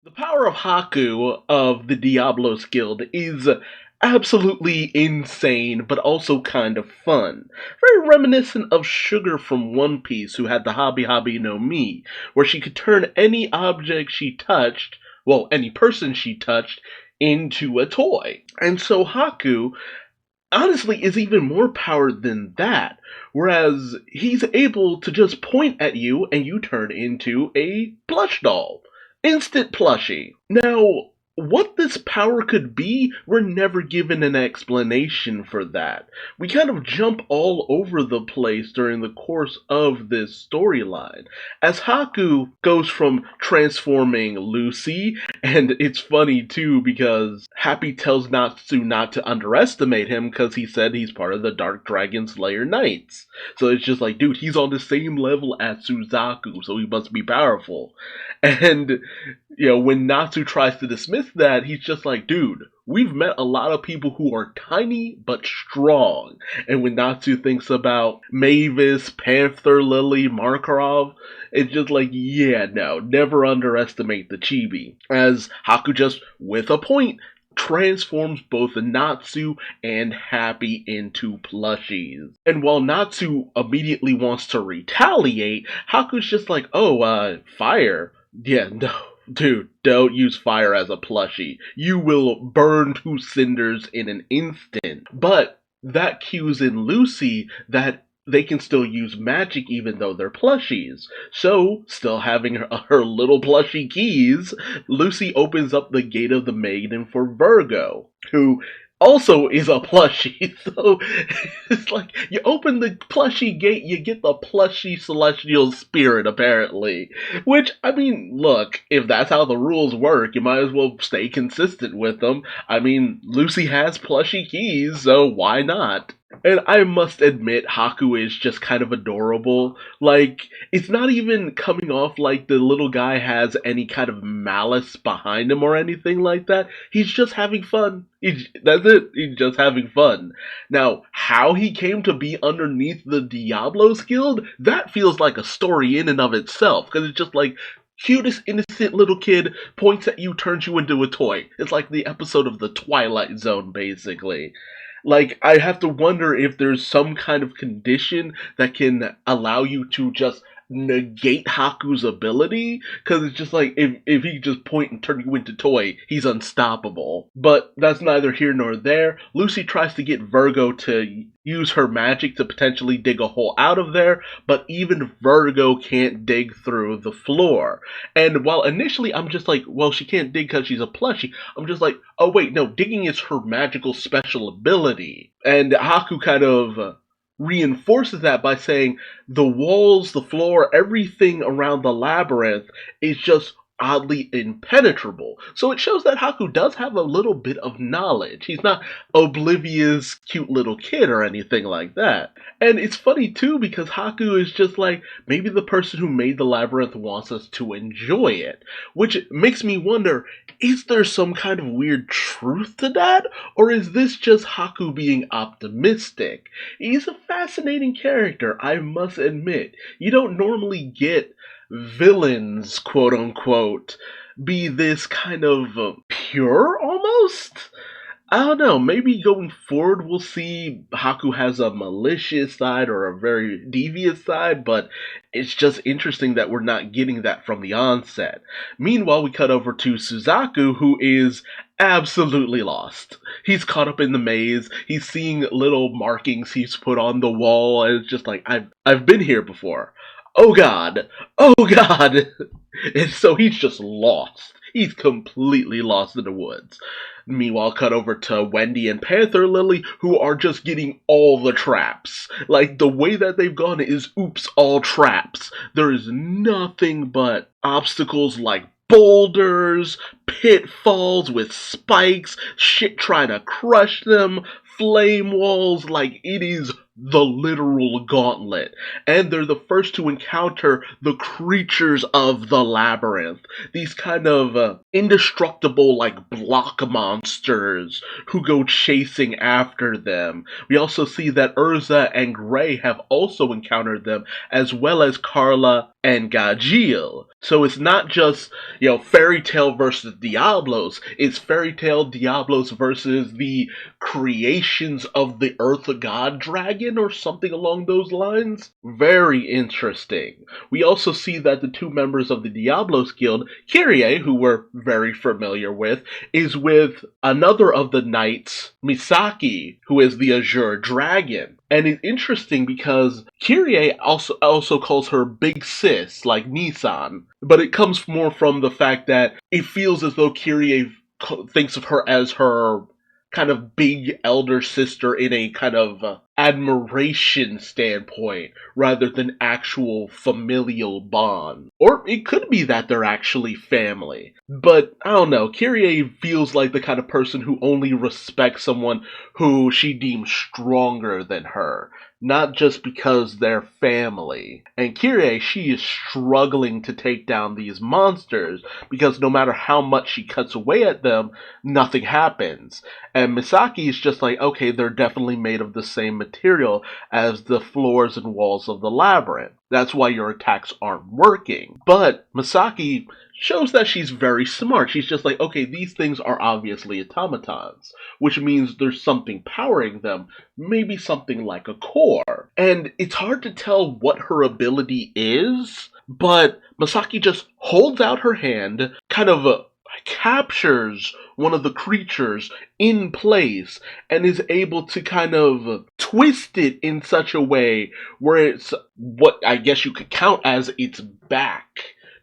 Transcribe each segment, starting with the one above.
The power of Haku of the Diablos Guild is absolutely insane, but also kind of fun. Very reminiscent of Sugar from One Piece, who had the Hobby Hobby no Mi, where she could turn any object she touched, well, any person she touched, into a toy. And so Haku honestly is even more powered than that. Whereas he's able to just point at you and you turn into a plush doll. Instant plushie. Now, what this power could be, we're never given an explanation for that. We kind of jump all over the place during the course of this storyline. As Haku goes from transforming Lucy, and it's funny too because Happy tells Natsu not to underestimate him because he said he's part of the Dark Dragon Slayer Knights. So it's just like, dude, he's on the same level as Suzaku, so he must be powerful. And when Natsu tries to dismiss that, he's just like, dude, we've met a lot of people who are tiny but strong. And when Natsu thinks about Mavis, Panther Lily, Markarov, it's just like, yeah, no, never underestimate the chibi. As Haku just, with a point, transforms both Natsu and Happy into plushies. And while Natsu immediately wants to retaliate, Haku's just like, fire? Yeah, no. Dude, don't use fire as a plushie. You will burn to cinders in an instant. But that cues in Lucy that they can still use magic even though they're plushies. So, still having her little plushie keys, Lucy opens up the Gate of the Maiden for Virgo, who also is a plushie. So it's like you open the plushie gate, you get the plushie celestial spirit, apparently. Which, I mean, look, if that's how the rules work, you might as well stay consistent with them. I mean, Lucy has plushie keys, so why not? And I must admit, Haku is just kind of adorable. Like, it's not even coming off like the little guy has any kind of malice behind him or anything like that. He's just having fun. That's it. He's just having fun. Now, how he came to be underneath the Diablos Guild, that feels like a story in and of itself. Because it's just like, cutest innocent little kid points at you, turns you into a toy. It's like the episode of The Twilight Zone, basically. Like, I have to wonder if there's some kind of condition that can allow you to just negate Haku's ability, because it's just like, if he just point and turn you into toy, he's unstoppable. But that's neither here nor there. Lucy tries to get Virgo to use her magic to potentially dig a hole out of there, but even Virgo can't dig through the floor. And while initially I'm just like, well, she can't dig because she's a plushie, I'm just like, oh wait, no, digging is her magical special ability. And Haku kind of reinforces that by saying the walls, the floor, everything around the labyrinth is just oddly impenetrable. So it shows that Haku does have a little bit of knowledge. He's not oblivious, cute little kid or anything like that. And it's funny too because Haku is just like, maybe the person who made the labyrinth wants us to enjoy it. Which makes me wonder, is there some kind of weird truth to that? Or is this just Haku being optimistic? He's a fascinating character, I must admit. You don't normally get villains, quote unquote, be this kind of pure almost? I don't know, maybe going forward we'll see Haku has a malicious side or a very devious side, but it's just interesting that we're not getting that from the onset. Meanwhile, we cut over to Suzaku, who is absolutely lost. He's caught up in the maze, he's seeing little markings he's put on the wall, and it's just like, I've been here before. Oh god! Oh god! And so he's just lost. He's completely lost in the woods. Meanwhile, cut over to Wendy and Panther Lily, who are just getting all the traps. Like, the way that they've gone is oops, all traps. There is nothing but obstacles like boulders, pitfalls with spikes, shit trying to crush them, flame walls. Like, it is the literal gauntlet. And they're the first to encounter the creatures of the labyrinth. These kind of indestructible, like, block monsters who go chasing after them. We also see that Urza and Gray have also encountered them, as well as Carla and Gajeel. So it's not just, Fairy Tail versus Diablos. It's Fairy Tail Diablos versus the creations of the Earth God Dragon or something along those lines. Very interesting. We also see that the two members of the Diablos Guild, Kyrie, who we're very familiar with, is with another of the knights, Misaki, who is the Azure Dragon. And it's interesting because Kyrie also calls her Big Sis, like Nissan. But it comes more from the fact that it feels as though Kyrie thinks of her as her kind of big elder sister in a kind of admiration standpoint rather than actual familial bond. Or it could be that they're actually family. But I don't know, Kyrie feels like the kind of person who only respects someone who she deems stronger than her. Not just because they're family. And Kyrie, she is struggling to take down these monsters because no matter how much she cuts away at them, nothing happens. And Misaki is just like, okay, they're definitely made of the same material as the floors and walls of the labyrinth. That's why your attacks aren't working. But Misaki shows that she's very smart. She's just like, okay, these things are obviously automatons, which means there's something powering them, maybe something like a core. And it's hard to tell what her ability is, but Misaki just holds out her hand, kind of captures one of the creatures in place and is able to kind of twist it in such a way where it's what I guess you could count as its back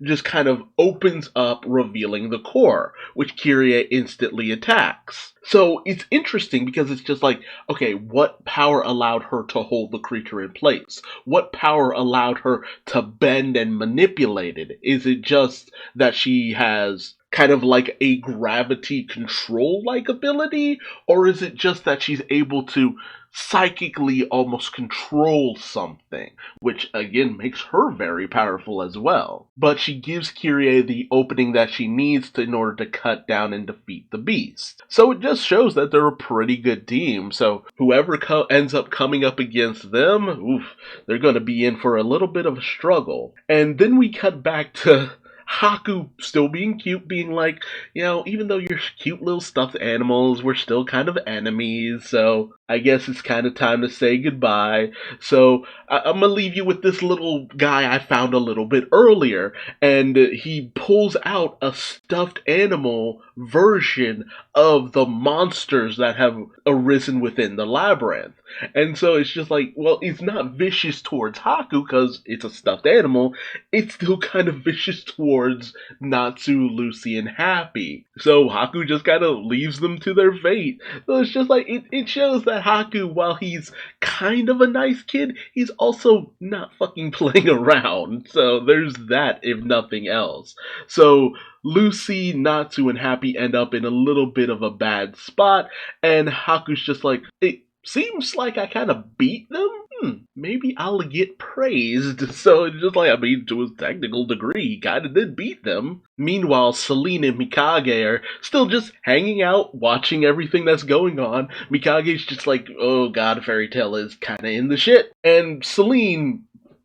just kind of opens up, revealing the core, which Kyrie instantly attacks. So it's interesting because it's just like, okay, what power allowed her to hold the creature in place? What power allowed her to bend and manipulate it? Is it just that she has kind of like a gravity control-like ability? Or is it just that she's able to psychically almost control something, which again makes her very powerful as well. But she gives Kyrie the opening that she needs in order to cut down and defeat the beast. So it just shows that they're a pretty good team. So whoever ends up coming up against them, they're going to be in for a little bit of a struggle. And then we cut back to Haku still being cute, being like, even though you're cute little stuffed animals, we're still kind of enemies, so I guess it's kind of time to say goodbye. So I'm gonna leave you with this little guy I found a little bit earlier, and he pulls out a stuffed animal version of the monsters that have arisen within the labyrinth. And so it's just like, well, it's not vicious towards Haku because it's a stuffed animal. It's still kind of vicious towards Natsu, Lucy, and Happy. So Haku just kind of leaves them to their fate. So it's just like, it shows that Haku, while he's kind of a nice kid, he's also not fucking playing around. So there's that, if nothing else. So Lucy, Natsu, and Happy end up in a little bit of a bad spot, and Haku's just like, it seems like I kind of beat them? Maybe I'll get praised. So it's just like, to a technical degree, he kind of did beat them. Meanwhile, Celine and Mikage are still just hanging out, watching everything that's going on. Mikage's just like, oh god, Fairy Tail is kind of in the shit. And Celine,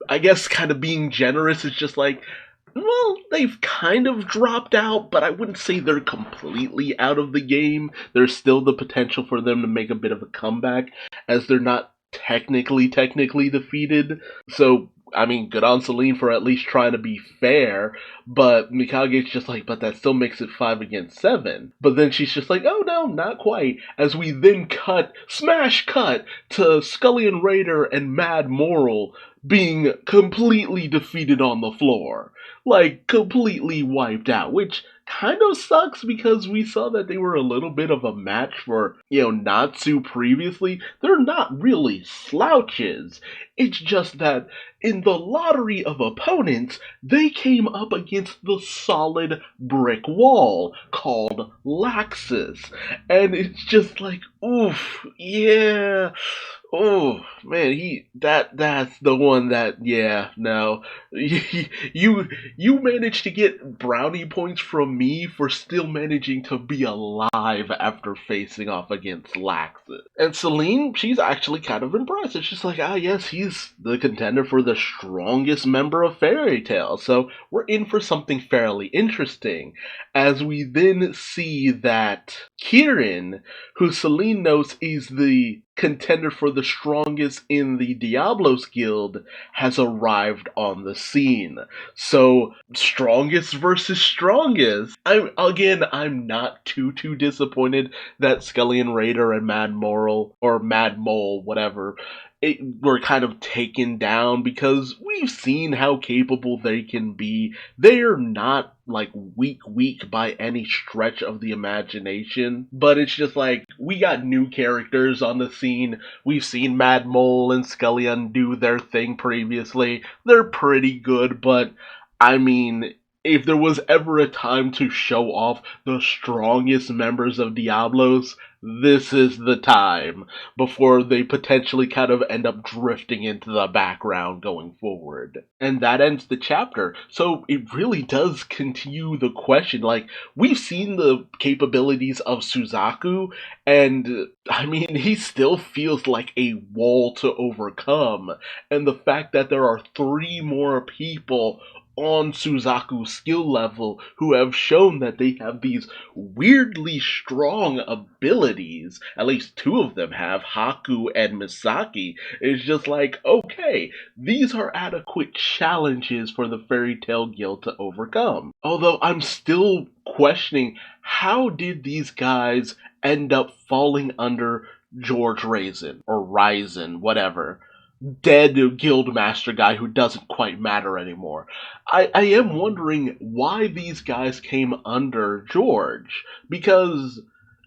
I guess kind of being generous, is just like, well, they've kind of dropped out, but I wouldn't say they're completely out of the game. There's still the potential for them to make a bit of a comeback, as they're not technically defeated. So, good on Celine for at least trying to be fair, but Mikage's just like, but that still makes it 5 against 7. But then she's just like, oh no, not quite, as we then smash cut to Scullion Raider and Mad Moral being completely defeated on the floor. Like, completely wiped out, which kind of sucks because we saw that they were a little bit of a match for, Natsu previously. They're not really slouches. It's just that in the lottery of opponents, they came up against the solid brick wall called Laxus. And it's just like, oof, yeah. Oh man, that's the one that, yeah, no. You managed to get brownie points from me for still managing to be alive after facing off against Laxus. And Celine, she's actually kind of impressed. It's just like, ah yes, he's the contender for the strongest member of Fairy Tail. So we're in for something fairly interesting. As we then see that Kieran, who Celine knows is the contender for the strongest in the Diablos Guild, has arrived on the scene. So, strongest versus strongest. I'm not too disappointed that Scullion Raider and Mad Moral, or Mad Mole, whatever, were kind of taken down because we've seen how capable they can be. They're not like weak by any stretch of the imagination, but it's just like we got new characters on the scene. We've seen Mad Mole and Scullion do their thing previously. They're pretty good, but I mean, if there was ever a time to show off the strongest members of Diablos, this is the time before they potentially kind of end up drifting into the background going forward. And that ends the chapter. So it really does continue the question. Like, we've seen the capabilities of Suzaku, and I mean, he still feels like a wall to overcome. And the fact that there are three more people on Suzaku's skill level who have shown that they have these weirdly strong abilities. At least two of them have, Haku and Misaki. It's just like, okay, these are adequate challenges for the Fairy Tail Guild to overcome. Although I'm still questioning, how did these guys end up falling under George Raisin, or Ryzen, whatever, dead guildmaster guy who doesn't quite matter anymore. I am wondering why these guys came under George, because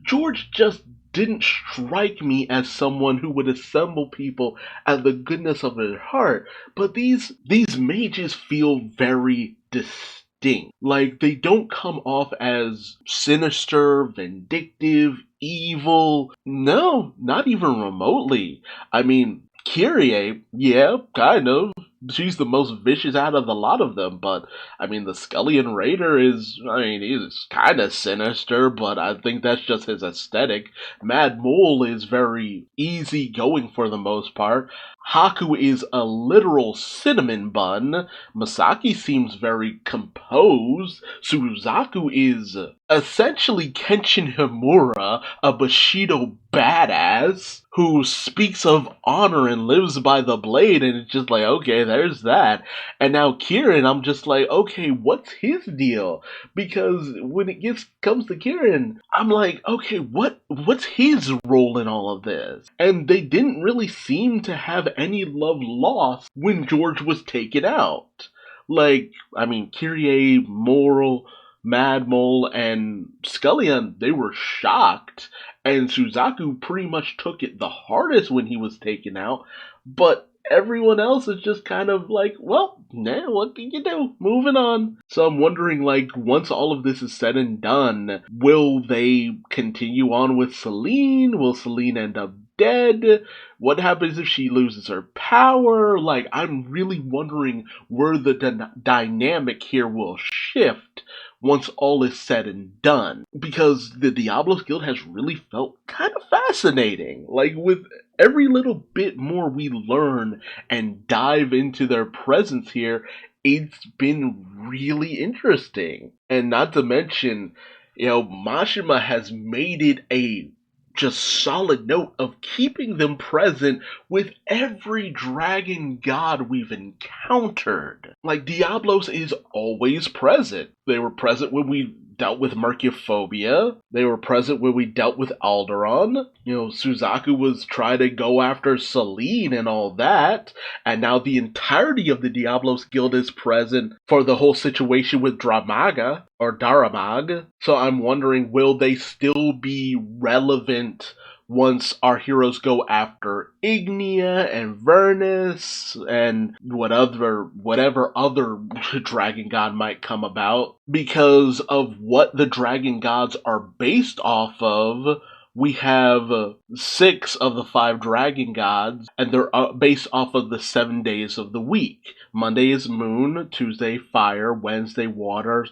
George just didn't strike me as someone who would assemble people out of the goodness of their heart, but these mages feel very distinct. Like, they don't come off as sinister, vindictive, evil. No, not even remotely. I mean, Kyrie, yeah, kind of. She's the most vicious out of the lot of them, but I mean, the Scullion Raider is, I mean, he's kind of sinister, but I think that's just his aesthetic. Mad Mole is very easygoing for the most part. Haku is a literal cinnamon bun. Masaki seems very composed. Suzaku is essentially Kenshin Himura, a Bushido badass who speaks of honor and lives by the blade, and it's just like, okay, there's that. And now Kieran, I'm just like, okay, what's his deal? Because when it comes to Kieran, I'm like, okay, what's his role in all of this? And they didn't really seem to have any love lost when George was taken out. Like, I mean, Kyrie, Moral, Mad Mole, and Scullion, they were shocked. And Suzaku pretty much took it the hardest when he was taken out. But everyone else is just kind of like, well, nah, what can you do? Moving on. So I'm wondering, like, once all of this is said and done, will they continue on with Celine? Will Celine end up dead? What happens if she loses her power? Like, I'm really wondering where the dynamic here will shift once all is said and done. Because the Diablos Guild has really felt kind of fascinating. Like, with every little bit more we learn and dive into their presence here, it's been really interesting. And not to mention, Mashima has made it a just solid note of keeping them present with every dragon god we've encountered. Like, Diablos is always present. They were present when we dealt with Mercuphobia. They were present when we dealt with Alderon. Suzaku was trying to go after Celine and all that. And now the entirety of the Diablos Guild is present for the whole situation with Dramaga, or Daramag. So I'm wondering, will they still be relevant once our heroes go after Ignia and Vernus and whatever other dragon god might come about? Because of what the dragon gods are based off of, we have six of the five dragon gods, and they're based off of the 7 days of the week. Monday is moon, Tuesday fire, Wednesday water,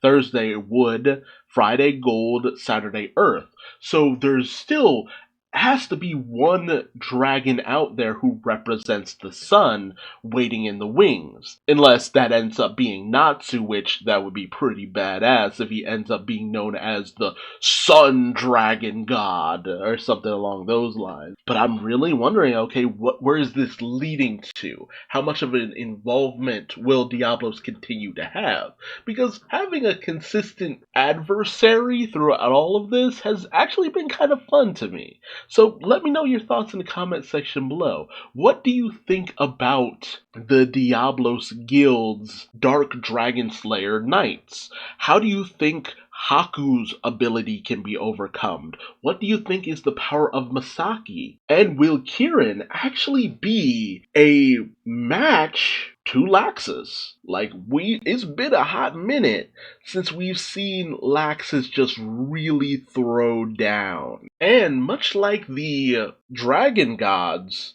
Thursday wood, Friday gold, Saturday earth. So there's still has to be one dragon out there who represents the sun waiting in the wings. Unless that ends up being Natsu, which that would be pretty badass if he ends up being known as the Sun Dragon God or something along those lines. But I'm really wondering, okay, where is this leading to? How much of an involvement will Diablos continue to have? Because having a consistent adversary throughout all of this has actually been kind of fun to me. So let me know your thoughts in the comment section below. What do you think about the Diablos Guild's Dark Dragon Slayer Knights? How do you think Haku's ability can be overcome? What do you think is the power of Masaki? And will Kirin actually be a match to Laxus? It's been a hot minute since we've seen Laxus just really throw down. And much like the Dragon Gods,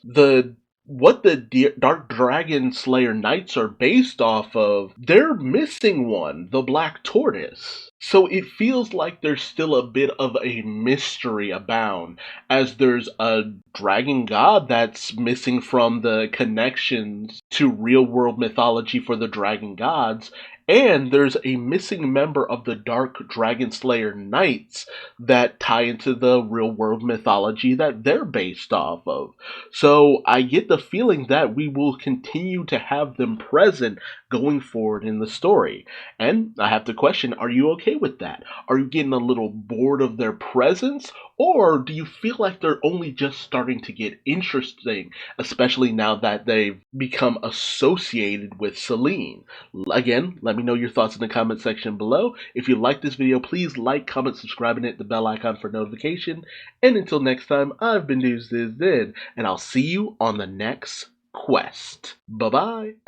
what the Dark Dragon Slayer Knights are based off of, they're missing one, the Black Tortoise. So it feels like there's still a bit of a mystery abound, as there's a dragon god that's missing from the connections to real world mythology for the dragon gods, and there's a missing member of the Dark Dragon Slayer Knights that tie into the real world mythology that they're based off of. So I get the feeling that we will continue to have them present going forward in the story. And I have to question, are you okay with that? Are you getting a little bored of their presence? Or do you feel like they're only just starting to get interesting, especially now that they've become associated with Celine? Again, let me know your thoughts in the comment section below. If you like this video, please like, comment, subscribe, and hit the bell icon for notification. And until next time, I've been Duuz-Diz-Din, and I'll see you on the next quest. Bye-bye.